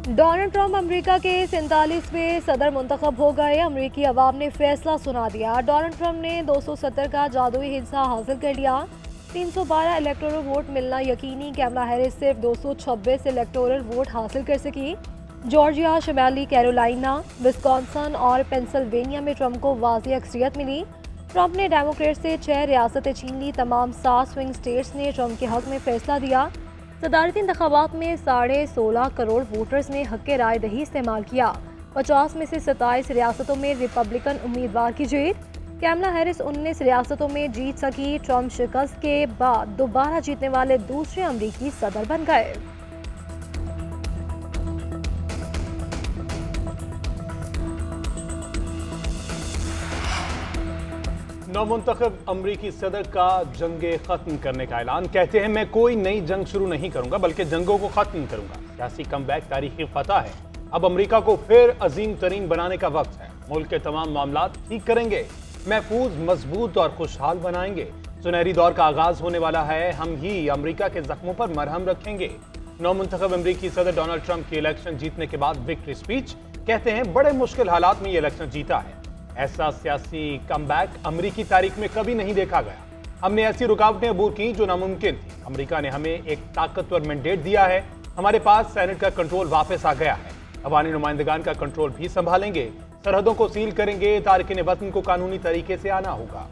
Donald Trump America के 47वें सदर मुंतखब हो गए। अमेरिकी अवाम ने फैसला सुना दिया। डोनाल्ड ट्रंप ने 270 का जादुई हिस्सा हासिल कर लिया। 312 इलेक्टोरल वोट मिलना यकीनी। कैमला हैरिस सिर्फ 226 इलेक्टोरल वोट हासिल कर सकी। जॉर्जिया, शिमाली कैरोलिना, विस्कॉन्सन और पेंसिल्वेनिया में ट्रंप को वाज़ी अक्सरियत मिली। ट्रंप ने डेमोक्रेट से 6 रियासतें छीन ली। तमाम 7 स्विंग स्टेट्स ने ट्रंप के हक में फैसला दिया। सदारती इंतखाबात में 16.5 करोड़ वोटर्स ने हक राय दही इस्तेमाल किया। 50 में से 27 रियासतों में रिपब्लिकन उम्मीदवार की जीत। कैमला हैरिस 19 रियासतों में जीत सकी। ट्रंप शिकस्त के बाद दोबारा जीतने वाले दूसरे अमरीकी सदर बन गए। नौमुंतखब अमरीकी सदर का जंगे खत्म करने का ऐलान। कहते हैं मैं कोई नई जंग शुरू नहीं करूंगा बल्कि जंगों को खत्म करूंगा। सियासी कमबैक तारीखी फतह है। अब अमरीका को फिर अजीम तरीन बनाने का वक्त है। मुल्क के तमाम मामला ठीक करेंगे, महफूज, मजबूत और खुशहाल बनाएंगे। सुनहरी दौर का आगाज होने वाला है। हम ही अमरीका के जख्मों पर मरहम रखेंगे। नौमुंतखब अमरीकी सदर डोनाल्ड ट्रंप की इलेक्शन जीतने के बाद विक्ट्री स्पीच। कहते हैं बड़े मुश्किल हालात में ये इलेक्शन जीता है। ऐसा सियासी कमबैक अमरीकी तारीख में कभी नहीं देखा गया। हमने ऐसी रुकावटें अबूर की जो नामुमकिन थी। अमरीका ने हमें एक ताकतवर मैंडेट दिया है। हमारे पास सेनेट का कंट्रोल वापस आ गया है। अवानी नुमाइंदगान का कंट्रोल भी संभालेंगे। सरहदों को सील करेंगे। तारकिन वतन को कानूनी तरीके से आना होगा।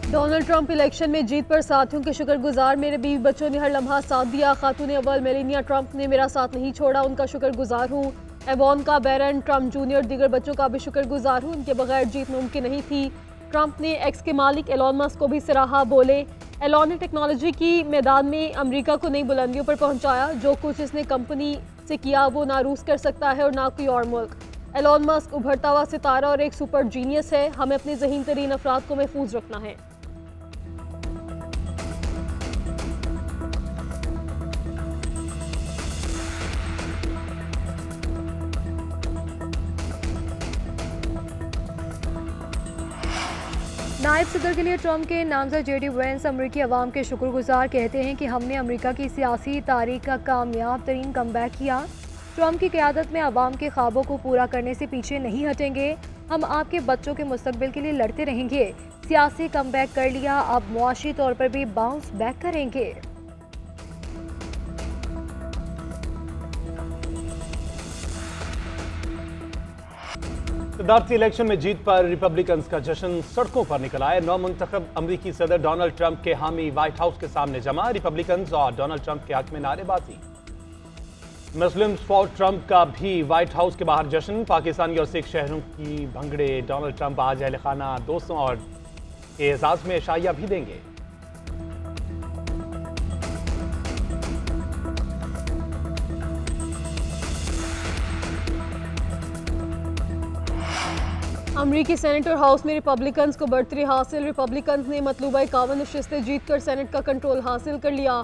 डोनाल्ड ट्रंप इलेक्शन में जीत पर साथियों के शुक्रगुजार। मेरे बीवी बच्चों ने हर लम्हा साथ दिया। खातून अव्वल मेलेनिया ट्रंप ने मेरा साथ नहीं छोड़ा, उनका शुक्रगुजार हूँ। एवोनका बैरन ट्रंप जूनियर दीगर बच्चों का भी शुक्रगुजार हूँ। उनके बगैर जीत मुमकिन नहीं थी। ट्रंप ने एक्स के मालिक एलोन मस्क को भी सराहा। बोले, एलोन ने टेक्नोलॉजी की मैदान में अमेरिका को नई बुलंदियों पर पहुँचाया। जो कुछ इसने कंपनी से किया वो ना रूस कर सकता है और ना कोई और मुल्क। एलोन मस्क उभरता हुआ सितारा और एक सुपर जीनियस है। हमें अपने ज़हीन तरीन अफराद को महफूज रखना है। नायब सदर के लिए ट्रंप के नामजद जेडी वेंस अमरीकी अवाम के शुक्रगुजार। कहते हैं कि हमने अमरीका की सियासी तारीख का कामयाब तरीन कमबैक किया। ट्रंप की क़यादत में अवाम के ख्वाबों को पूरा करने से पीछे नहीं हटेंगे। हम आपके बच्चों के मुस्तकबिल के लिए लड़ते रहेंगे। सियासी कमबैक कर लिया, अब मुआशी तौर पर भी बाउंस बैक करेंगे। सदारती इलेक्शन में जीत पर रिपब्लिकन्स का जश्न सड़कों पर निकला है। नौमुंतखब अमरीकी सदर डोनाल्ड ट्रंप के हामी व्हाइट हाउस के सामने जमा। रिपब्लिकन्स और डोनाल्ड ट्रंप के हक में नारेबाजी। मुस्लिम्स फॉर ट्रंप का भी व्हाइट हाउस के बाहर जश्न। पाकिस्तानी और सिख शहरों की भंगड़े। डोनाल्ड ट्रंप आज अहल खाना, दोस्तों और एजाज में शाइया भी देंगे। अमरीकी सेनेटर हाउस में रिपब्लिकन्स को बढ़तरी हासिल। रिपब्लिकन्स ने मतलूबा 51 नशिस्तें जीतकर सेनेट का कंट्रोल हासिल कर लिया।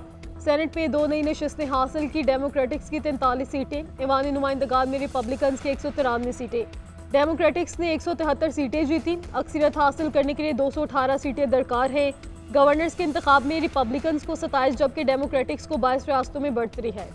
सेनेट में 2 नई नशिस्तें हासिल की। डेमोक्रेटिक्स की 43 सीटें, ऐवान नुमाइंदगान में रिपब्लिकन्स की 193 सीटें। डेमोक्रेटिक्स ने 173 सीटें जीती। अक्सरियत हासिल करने के लिए 218 सीटें दरकार हैं। गवर्नर्स के इंतखाब में रिपब्लिकन्स को 27 जबकि डेमोक्रेटिक्स को 22 रियासतों में बढ़तरी है।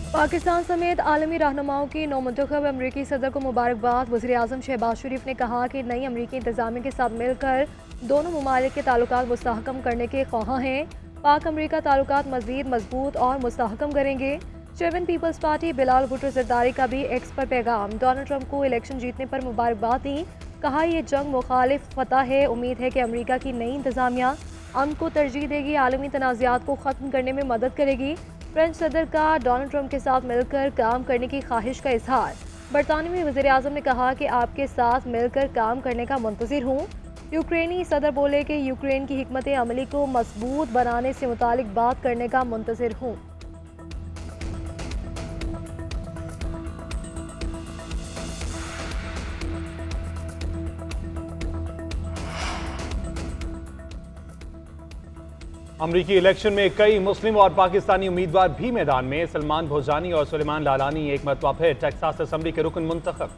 पाकिस्तान समेत आलमी रहनुमाओं की नौमुंतखब अमरीकी सदर को मुबारकबाद। वज़ीर आज़म शहबाज शरीफ ने कहा कि नई अमरीकी इंतजामिया के साथ मिलकर दोनों ममालिक के ताल्लुकात मुस्तहकम करने के ख्वाह हैं। पाक अमरीका ताल्लुकात मज़ीद मजबूत और मुस्तहकम करेंगे। चेयरमैन पीपल्स पार्टी बिलाल भुट्टो ज़रदारी का भी एक्स पर पैगाम। डोनाल्ड ट्रंप को इलेक्शन जीतने पर मुबारकबाद दी। कहा यह जंग मुखालिफ फतह है। उम्मीद है कि अमरीका की नई इंतजामिया अमन को तरजीह देगी, आलमी तनाज़ात को ख़त्म करने में मदद करेगी। फ्रेंच सदर का डोनाल्ड ट्रंप के साथ मिलकर काम करने की ख्वाहिश का इजहार। बरतानवी वज़ीर आज़म ने कहा कि आपके साथ मिलकर काम करने का मुंतज़िर हूँ। यूक्रेनी सदर बोले कि यूक्रेन की हिकमत अमली को मजबूत बनाने से मुतालिक बात करने का मुंतज़िर हूँ। अमरीकी इलेक्शन में कई मुस्लिम और पाकिस्तानी उम्मीदवार भी मैदान में। सलमान भोजानी और सुलेमान लालानी एक मरतबा फिर टेक्सास असेंबली के रुकन मुंतखब।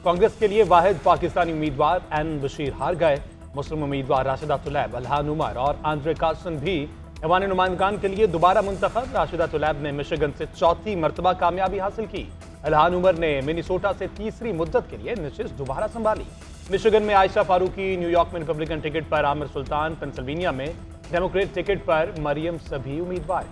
कांग्रेस के लिए वाहिद पाकिस्तानी उम्मीदवार एन बशीर हार गए। मुस्लिम उम्मीदवार राशिदा तुलैब, अल्हान उमर और आंद्रे कार्सन भी ऐवान नुमाइंदगान के लिए दोबारा मुंतखब। राशिदा तुलैब ने मिशिगन से चौथी मरतबा कामयाबी हासिल की। अल्हान उमर ने मिनीसोटा से तीसरी मुद्दत के लिए नशिस्त दोबारा संभाली। मिशिगन में आयशा फारूकी, न्यूयॉर्क में रिपब्लिकन टिकट पर आमिर सुल्तान, पेंसिल्वेनिया में डेमोक्रेट टिकट पर मरियम सभी उम्मीदवार।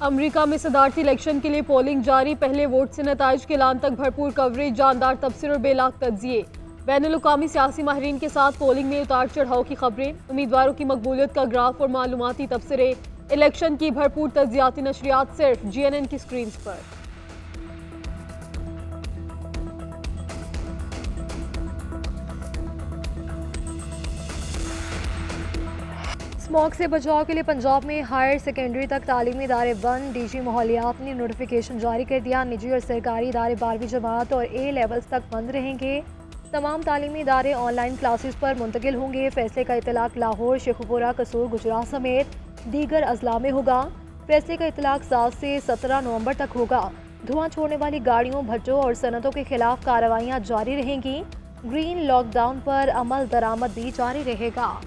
अमेरिका में सदारती इलेक्शन के लिए पोलिंग जारी। पहले वोट से नताइज के ऐलान तक भरपूर कवरेज, जानदार तबसरे और बेलाग तज्जिए। बैनुल-अक़वामी सियासी माहिरीन के साथ पोलिंग में उतार चढ़ाव की खबरें, उम्मीदवारों की मकबूलियत का ग्राफ और मालूमाती तबसरे। इलेक्शन की भरपूर तज्जियाती नशरियात सिर्फ GNN की स्क्रीन पर। स्मॉग से बचाव के लिए पंजाब में हायर सेकेंडरी तक तालीमी इदारे बंद। DG माहौलियात ने नोटिफिकेशन जारी कर दिया। निजी और सरकारी इदारे 12वीं जमात और A लेवल्स तक बंद रहेंगे। तमाम तालीमी इदारे ऑनलाइन क्लासेस पर मुंतकिल होंगे। फैसले का इतलाक लाहौर, शेखुपुरा, कसूर, गुजरात समेत दीगर अजला में होगा। फैसले का इतलाक 7 से 17 नवंबर तक होगा। धुआं छोड़ने वाली गाड़ियों, भट्टों और सनतों के खिलाफ कार्रवाइयाँ जारी रहेंगी। ग्रीन लॉकडाउन पर अमल दरामद भी जारी रहेगा।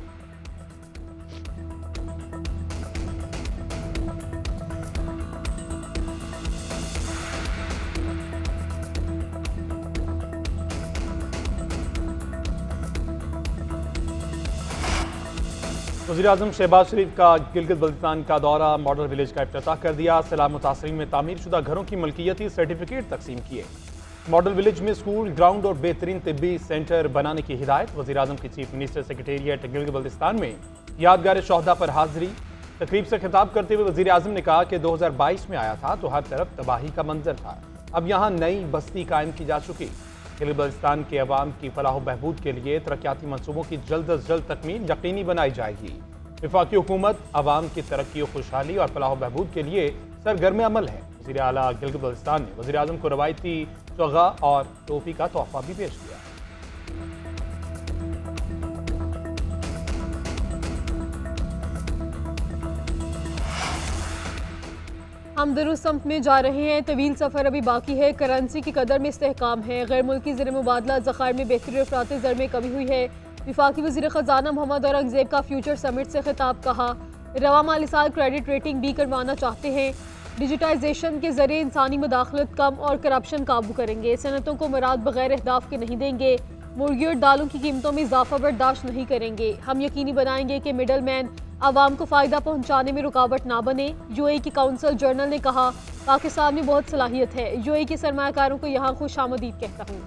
वज़ीर-ए-आज़म शहबाज शरीफ का गिलगित बल्तिस्तान का दौरा, मॉडल विलेज का इफ्तिताह कर दिया। सैलाब मुतासरीन में तामीर शुदा घरों की मलकियती सर्टिफिकेट तकसीम किए। मॉडल विलेज में स्कूल, ग्राउंड और बेहतरीन तिब्बी सेंटर बनाने की हिदायत। वज़ीर-ए-आज़म की chief minister secretariat Gilgit Baltistan में यादगार शोहदा पर हाजिरी। तकरीब से खिताब करते हुए वज़ीर-ए-आज़म ने कहा कि 2022 में आया था तो हर तरफ तबाही का मंजर था, अब यहाँ नई बस्ती कायम की जा चुकी। गिलगित बल्तिस्तान के अवाम की फलाह बहबूद के लिए तरक्याती मनसूबों की जल्द अज जल्द तकमील यकीनी बनाई जाएगी। वफाकी हुकूमत अवाम की तरक्की और खुशहाली और फलाह बहबूद के लिए सरगर्म अमल है। वज़ीर आला गिलगित बल्तिस्तान ने वज़ीर-ए-आज़म को रवायती चोगा और टोपी का तोहफा भी पेश किया। हम दुरुस्त सम्त में जा रहे हैं, तवील सफ़र अभी बाकी है। करेंसी की कदर में इस्तेहकाम है। गैर मुल्की ज़र मुबादला ज़खायर में बेहतरी और अफरात ज़र में कमी हुई है। विफाकी वज़ीर ख़जाना मोहम्मद औरंगज़ेब का फ्यूचर समिट से खिताब। कहा, रवा माली साल क्रेडिट रेटिंग भी करवाना चाहते हैं। डिजिटाइजेशन के ज़रिए इंसानी मुदाखलत कम और करप्शन काबू करेंगे। सनतों को मुराद बगैर अहदाफ के नहीं देंगे। मुर्गी और दालों की कीमतों में इजाफा बर्दाश्त नहीं करेंगे। हम यकीनी बनाएंगे कि मिडल मैन आवाम को फ़ायदा पहुँचाने में रुकावट ना बने। UAE की काउंसिल जनरल ने कहा, पाकिस्तान में बहुत सलाहियत है। UAE के सरमायाकारों को यहाँ खुश आमदीद कहता हूँ।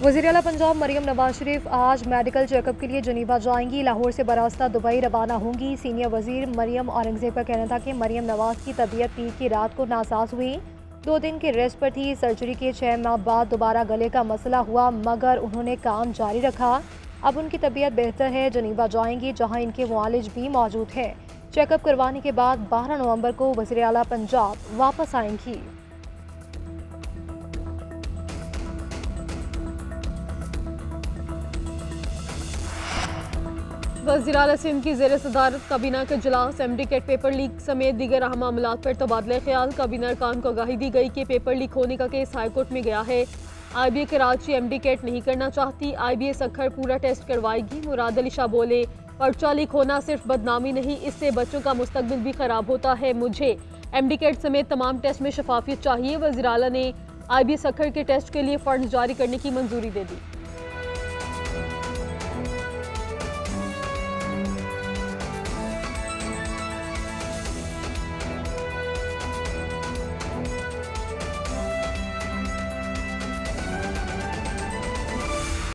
वज़ीर आला पंजाब मरियम नवाज शरीफ आज मेडिकल चेकअप के लिए जनीवा जाएंगी। लाहौर से बरास्ता दुबई रवाना होंगी। सीनियर वज़ीर मरियम औरंगज़ेब का कहना था कि मरियम नवाज की तबीयत पीर की रात को नासाज हुई। 2 दिन के रेस्ट पर थी। सर्जरी के 6 माह बाद दोबारा गले का मसला हुआ, मगर उन्होंने काम जारी रखा। अब उनकी तबीयत बेहतर है। जनीवा जाएंगी, जहाँ इनके मुआलिज भी मौजूद है। चेकअप करवाने के बाद 12 नवंबर को वज़ीर आला पंजाब वापस आएंगी। वज़ीर आला सिंध की ज़ेर सदारत काबीना का इजलास। MD-कैट पेपर लीक समेत दीगर अहम मामलात पर तबादला ख्याल। काबीना अरकान को आगाही दी गई कि पेपर लीक होने का केस हाईकोर्ट में गया है। IBA कराची MD-कैट नहीं करना चाहती। IBA सक्खर पूरा टेस्ट करवाएगी। मुराद अली शाह बोले, पर्चा लीक होना सिर्फ बदनामी नहीं, इससे बच्चों का मुस्तकबिल भी खराब होता है। मुझे MD-कैट समेत तमाम टेस्ट में शफाफियत चाहिए। वज़ीर आला ने IBA सक्खर के टेस्ट के लिए फंड जारी करने की मंजूरी दे दी।